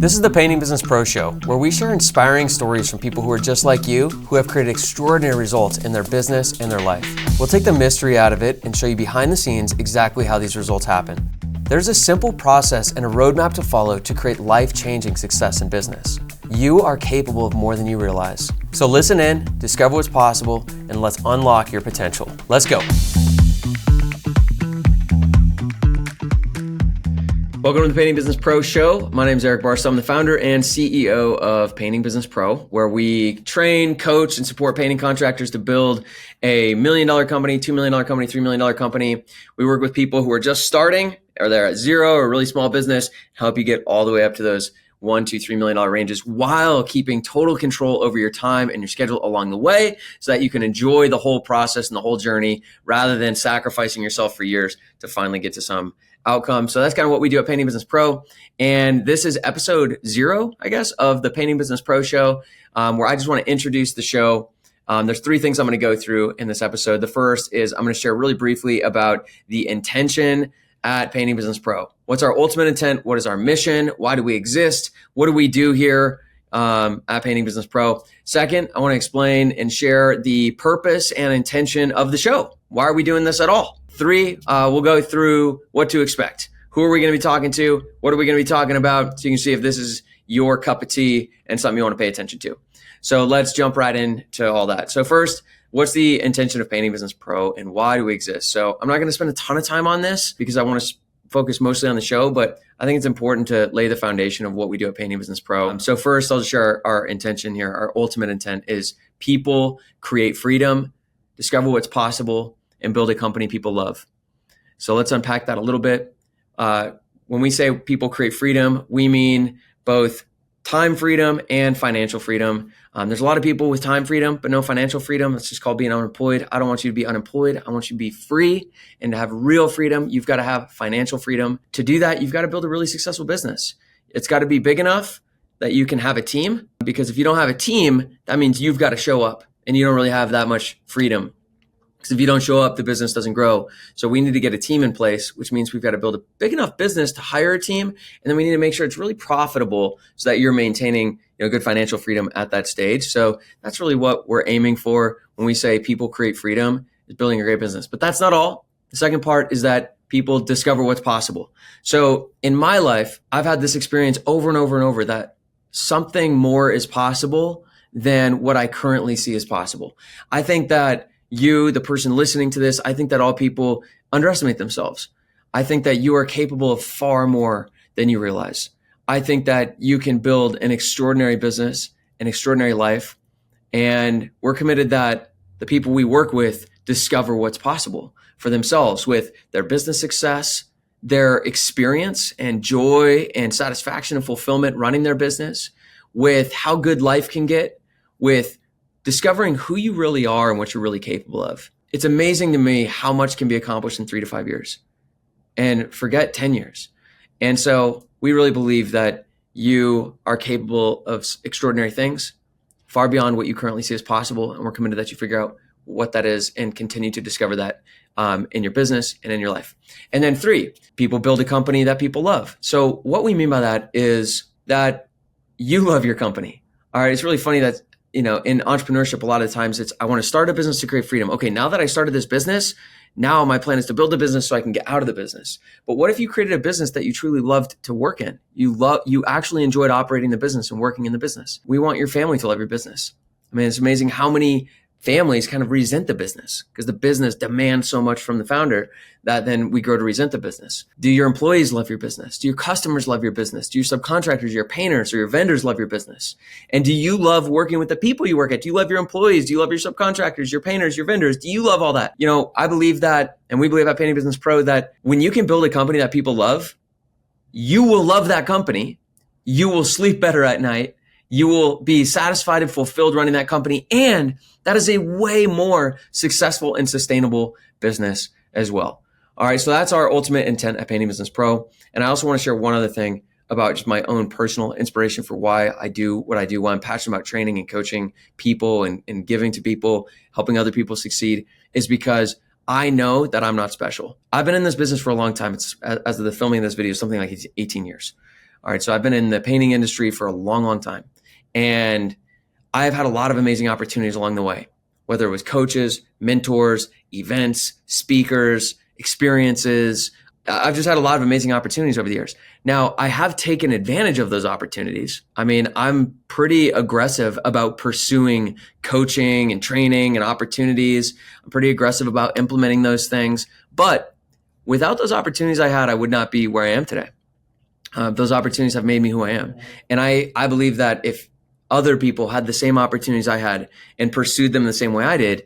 This is the Painting Business Pro Show, where we share inspiring stories from people who are just like you, who have created extraordinary results in their business and their life. We'll take the mystery out of it and show you behind the scenes exactly how these results happen. There's a simple process and a roadmap to follow to create life-changing success in business. You are capable of more than you realize. So listen in, discover what's possible, and let's unlock your potential. Let's go. Welcome to the Painting Business Pro Show. My name is Eric Barstow. I'm the founder and CEO of Painting Business Pro, where we train, coach, and support painting contractors to build a $1 million company, $2 million company, $3 million company. We work with people who are just starting, or they're at zero, or a really small business, help you get all the way up to those $1, $2, $3 million ranges while keeping total control over your time and your schedule along the way so that you can enjoy the whole process and the whole journey rather than sacrificing yourself for years to finally get to some outcome. So that's kind of what we do at Painting Business Pro. And this is episode 0, I guess, of the Painting Business Pro Show, where I just want to introduce the show. There's 3 things I'm going to go through in this episode. The first is I'm going to share really briefly about the intention at Painting Business Pro. What's our ultimate intent? What is our mission? Why do we exist? What do we do here at Painting Business Pro? Second, I want to explain and share the purpose and intention of the show. Why are we doing this at all? 3, we'll go through what to expect. Who are we going to be talking to? What are we going to be talking about? So you can see if this is your cup of tea and something you want to pay attention to. So let's jump right into all that. So first, what's the intention of Painting Business Pro and why do we exist? So I'm not going to spend a ton of time on this because I want to focus mostly on the show, but I think it's important to lay the foundation of what we do at Painting Business Pro. So first, I'll just share our intention here. Our ultimate intent is people create freedom, discover what's possible, and build a company people love. So let's unpack that a little bit. When we say people create freedom, we mean both time freedom and financial freedom. There's a lot of people with time freedom, but no financial freedom. It's just called being unemployed. I don't want you to be unemployed. I want you to be free, and to have real freedom, you've got to have financial freedom. To do that, you've got to build a really successful business. It's got to be big enough that you can have a team, because if you don't have a team, that means you've got to show up, and you don't really have that much freedom. Because if you don't show up, the business doesn't grow. So we need to get a team in place, which means we've got to build a big enough business to hire a team. And then we need to make sure it's really profitable so that you're maintaining good financial freedom at that stage. So that's really what we're aiming for when we say people create freedom, is building a great business. But that's not all. The second part is that people discover what's possible. So in my life, I've had this experience over and over and over that something more is possible than what I currently see as possible. I think that you, the person listening to this, I think that all people underestimate themselves. I think that you are capable of far more than you realize. I think that you can build an extraordinary business, an extraordinary life, and we're committed that the people we work with discover what's possible for themselves with their business success, their experience and joy and satisfaction and fulfillment running their business, with how good life can get, with discovering who you really are and what you're really capable of. It's amazing to me how much can be accomplished in 3 to 5 years, and forget 10 years. And so we really believe that you are capable of extraordinary things far beyond what you currently see as possible. And we're committed that you figure out what that is and continue to discover that in your business and in your life. And then 3, people build a company that people love. So what we mean by that is that you love your company. All right. It's really funny that in entrepreneurship, a lot of times it's, I want to start a business to create freedom. Okay, now that I started this business, now my plan is to build a business so I can get out of the business. But what if you created a business that you truly loved to work in? You actually enjoyed operating the business and working in the business. We want your family to love your business. I mean, it's amazing how many families kind of resent the business because the business demands so much from the founder that then we grow to resent the business. Do your employees love your business? Do your customers love your business? Do your subcontractors, your painters, or your vendors love your business? And do you love working with the people you work at? Do you love your employees? Do you love your subcontractors, your painters, your vendors? Do you love all that? I believe that, and we believe at Painting Business Pro, that when you can build a company that people love, you will love that company. You will sleep better at night. You will be satisfied and fulfilled running that company. And that is a way more successful and sustainable business as well. All right. So that's our ultimate intent at Painting Business Pro. And I also want to share one other thing about just my own personal inspiration for why I do what I do, why I'm passionate about training and coaching people and giving to people, helping other people succeed, is because I know that I'm not special. I've been in this business for a long time. It's, as of the filming of this video, something like 18 years. All right. So I've been in the painting industry for a long, long time. And I've had a lot of amazing opportunities along the way, whether it was coaches, mentors, events, speakers, experiences. I've just had a lot of amazing opportunities over the years. Now, I have taken advantage of those opportunities. I mean, I'm pretty aggressive about pursuing coaching and training and opportunities. I'm pretty aggressive about implementing those things. But without those opportunities I had, I would not be where I am today. Those opportunities have made me who I am. And I believe that if other people had the same opportunities I had and pursued them the same way I did,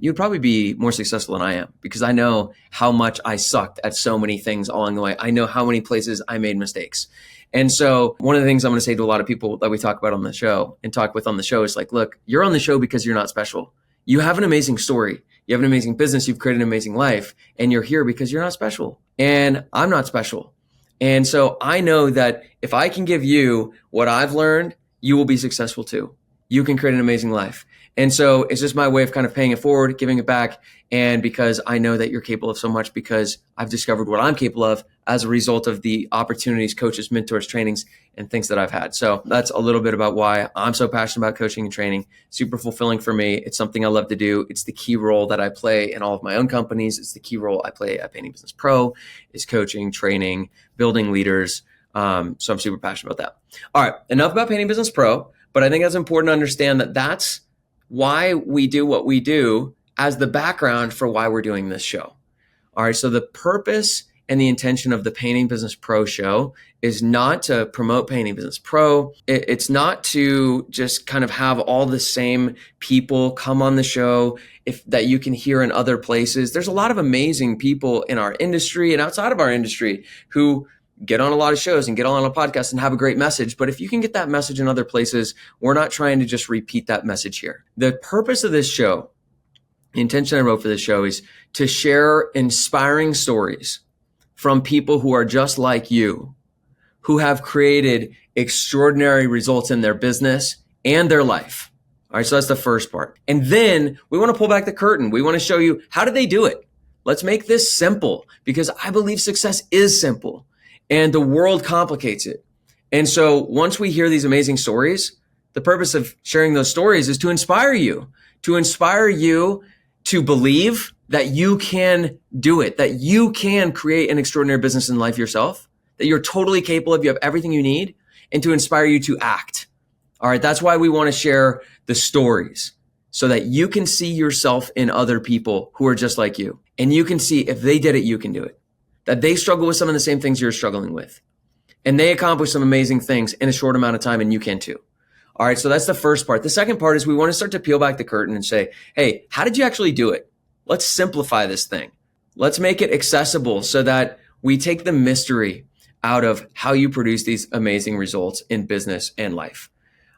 you'd probably be more successful than I am, because I know how much I sucked at so many things along the way. I know how many places I made mistakes. And so one of the things I'm going to say to a lot of people that we talk about on the show and talk with on the show is like, look, you're on the show because you're not special. You have an amazing story. You have an amazing business. You've created an amazing life, and you're here because you're not special. And I'm not special. And so I know that if I can give you what I've learned, you will be successful too. You can create an amazing life. And so it's just my way of kind of paying it forward, giving it back. And because I know that you're capable of so much, because I've discovered what I'm capable of as a result of the opportunities, coaches, mentors, trainings, and things that I've had. So that's a little bit about why I'm so passionate about coaching and training. Super fulfilling for me. It's something I love to do. It's the key role that I play in all of my own companies. It's the key role I play at Painting Business Pro, is coaching, training, building leaders. So I'm super passionate about that. All right, enough about Painting Business Pro, but I think it's important to understand that that's why we do what we do as the background for why we're doing this show. All right, so the purpose and the intention of the Painting Business Pro show is not to promote Painting Business Pro. It's not to just kind of have all the same people come on the show that you can hear in other places. There's a lot of amazing people in our industry and outside of our industry who get on a lot of shows and get on a podcast and have a great message. But if you can get that message in other places, we're not trying to just repeat that message here. The purpose of this show, the intention I wrote for this show, is to share inspiring stories from people who are just like you, who have created extraordinary results in their business and their life. All right, so that's the first part. And then we want to pull back the curtain. We want to show you, how did they do it? Let's make this simple, because I believe success is simple. And the world complicates it. And so once we hear these amazing stories, the purpose of sharing those stories is to inspire you to believe that you can do it, that you can create an extraordinary business and life yourself, that you're totally capable of, you have everything you need, and to inspire you to act. All right, that's why we want to share the stories, so that you can see yourself in other people who are just like you. And you can see, if they did it, you can do it. That they struggle with some of the same things you're struggling with. And they accomplish some amazing things in a short amount of time, and you can too. All right, so that's the first part. The second part is we want to start to peel back the curtain and say, hey, how did you actually do it? Let's simplify this thing. Let's make it accessible so that we take the mystery out of how you produce these amazing results in business and life.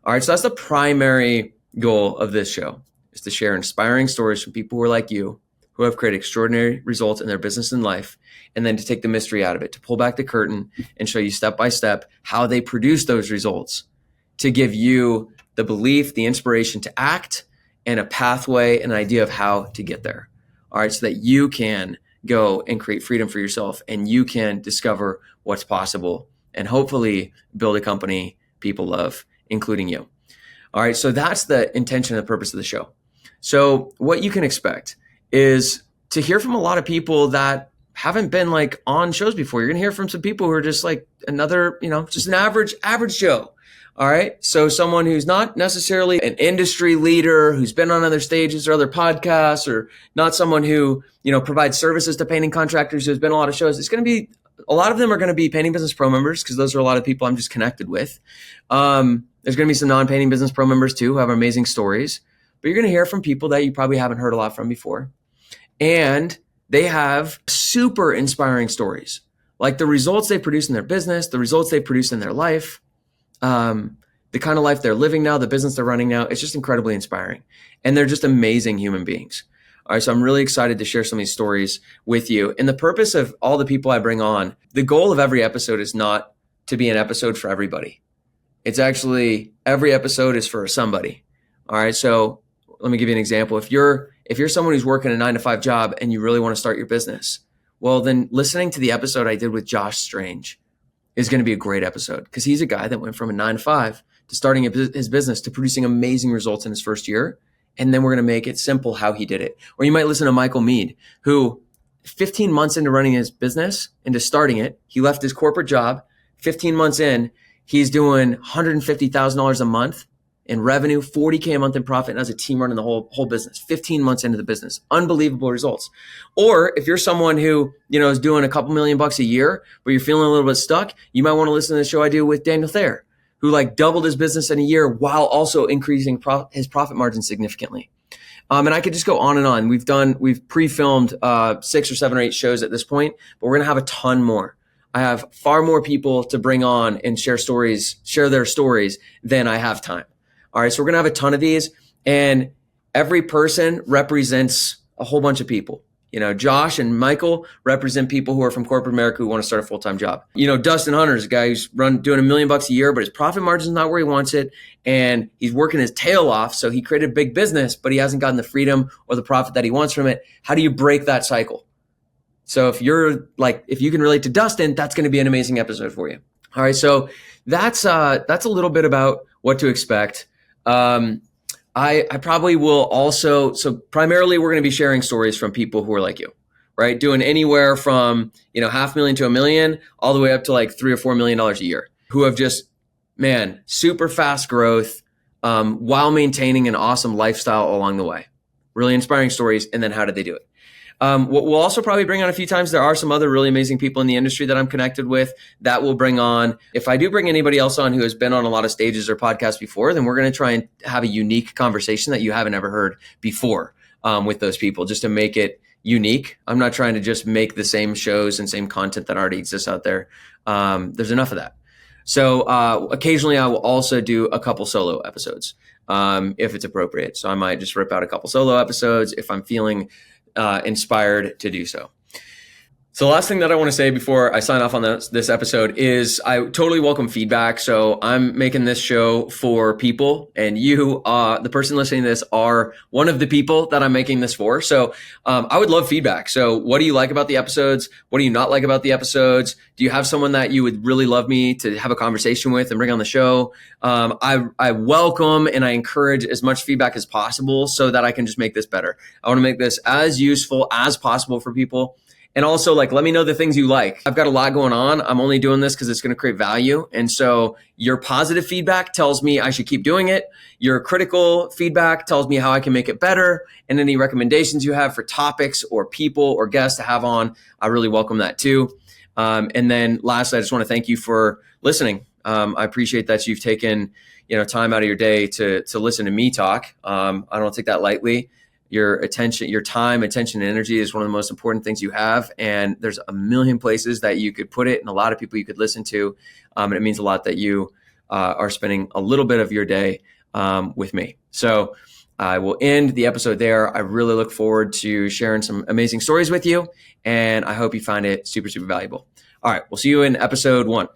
All right, so that's the primary goal of this show, is to share inspiring stories from people who are like you, who have created extraordinary results in their business and life, and then to take the mystery out of it, to pull back the curtain and show you step by step how they produce those results, to give you the belief, the inspiration to act, and a pathway, an idea of how to get there. All right, so that you can go and create freedom for yourself, and you can discover what's possible, and hopefully build a company people love, including you. All right, so that's the intention and the purpose of the show. So what you can expect is to hear from a lot of people that haven't been like on shows before. You're going to hear from some people who are just like another, just an average Joe. All right. So someone who's not necessarily an industry leader, who's been on other stages or other podcasts, or not someone who, provides services to painting contractors, who's been on a lot of shows. It's going to be, a lot of them are going to be Painting Business Pro members, because those are a lot of people I'm just connected with. There's going to be some non-Painting Business Pro members too, who have amazing stories, but you're going to hear from people that you probably haven't heard a lot from before. And they have super inspiring stories, like the results they produce in their business, the results they produce in their life, the kind of life they're living now, the business they're running now. It's just incredibly inspiring. And they're just amazing human beings. All right, so I'm really excited to share some of these stories with you. And the purpose of all the people I bring on, the goal of every episode is not to be an episode for everybody. It's actually, every episode is for somebody. All right, so let me give you an example. If you're someone who's working a 9-to-5 job and you really want to start your business, well, then listening to the episode I did with Josh Strange is going to be a great episode because he's a guy that went from a 9 to 5 to starting his business to producing amazing results in his first year. And then we're going to make it simple how he did it. Or you might listen to Michael Mead, who 15 months into running his business, into starting it, he left his corporate job. 15 months in, he's doing $150,000 a month in revenue, 40K a month in profit, and has a team running the whole business. 15 months into the business, unbelievable results. Or if you're someone who is doing a couple $1,000,000 a year, but you're feeling a little bit stuck, you might want to listen to the show I do with Daniel Thayer, who doubled his business in a year while also increasing his profit margin significantly. And I could just go on and on. We've pre-filmed 6 or 7 or 8 shows at this point, but we're going to have a ton more. I have far more people to bring on and share their stories than I have time. All right. So we're going to have a ton of these, and every person represents a whole bunch of people. Josh and Michael represent people who are from corporate America who want to start a full-time job. Dustin Hunter is a guy who's doing $1 million a year, but his profit margin is not where he wants it. And he's working his tail off. So he created a big business, but he hasn't gotten the freedom or the profit that he wants from it. How do you break that cycle? So if you can relate to Dustin, that's going to be an amazing episode for you. All right. So that's a little bit about what to expect. I probably will also, so primarily we're going to be sharing stories from people who are like you, right? Doing anywhere from, $500,000 to $1 million, all the way up to like $3 or $4 million a year, who have just, super fast growth, while maintaining an awesome lifestyle along the way. Really inspiring stories. And then how did they do it? What we'll also probably bring on a few times, there are some other really amazing people in the industry that I'm connected with that we'll bring on. If I do bring anybody else on who has been on a lot of stages or podcasts before, then we're going to try and have a unique conversation that you haven't ever heard before with those people, just to make it unique. I'm not trying to just make the same shows and same content that already exists out there. There's enough of that. So occasionally I will also do a couple solo episodes if it's appropriate. So I might just rip out a couple solo episodes if I'm feeling inspired to do so. So the last thing that I want to say before I sign off on this episode is I totally welcome feedback. So I'm making this show for people, and you, the person listening to this, are one of the people that I'm making this for. So I would love feedback. So what do you like about the episodes? What do you not like about the episodes? Do you have someone that you would really love me to have a conversation with and bring on the show? I welcome and I encourage as much feedback as possible so that I can just make this better. I want to make this as useful as possible for people. And also, let me know the things you like. I've got a lot going on. I'm only doing this because it's going to create value. And so your positive feedback tells me I should keep doing it. Your critical feedback tells me how I can make it better. And any recommendations you have for topics or people or guests to have on, I really welcome that too. And then lastly, I just want to thank you for listening. I appreciate that you've taken time out of your day to listen to me talk. I don't take that lightly. Your attention, your time, attention, and energy is one of the most important things you have. And there's a million places that you could put it and a lot of people you could listen to. And it means a lot that you are spending a little bit of your day with me. So I will end the episode there. I really look forward to sharing some amazing stories with you. And I hope you find it super, super valuable. All right. We'll see you in episode 1.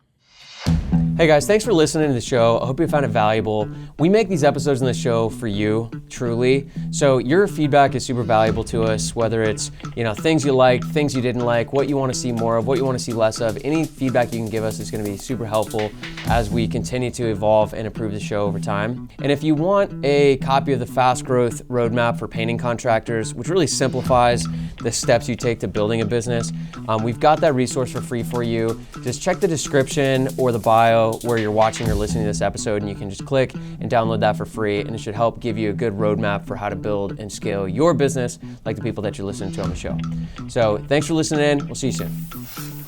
Hey guys, thanks for listening to the show. I hope you found it valuable. We make these episodes in the show for you, truly. So your feedback is super valuable to us, whether it's, things you liked, things you didn't like, what you want to see more of, what you want to see less of. Any feedback you can give us is going to be super helpful as we continue to evolve and improve the show over time. And if you want a copy of the Fast Growth Roadmap for Painting Contractors, which really simplifies the steps you take to building a business, we've got that resource for free for you. Just check the description or the bio where you're watching or listening to this episode, and you can just click and download that for free, and it should help give you a good roadmap for how to build and scale your business like the people that you're listening to on the show. So thanks for listening in. We'll see you soon.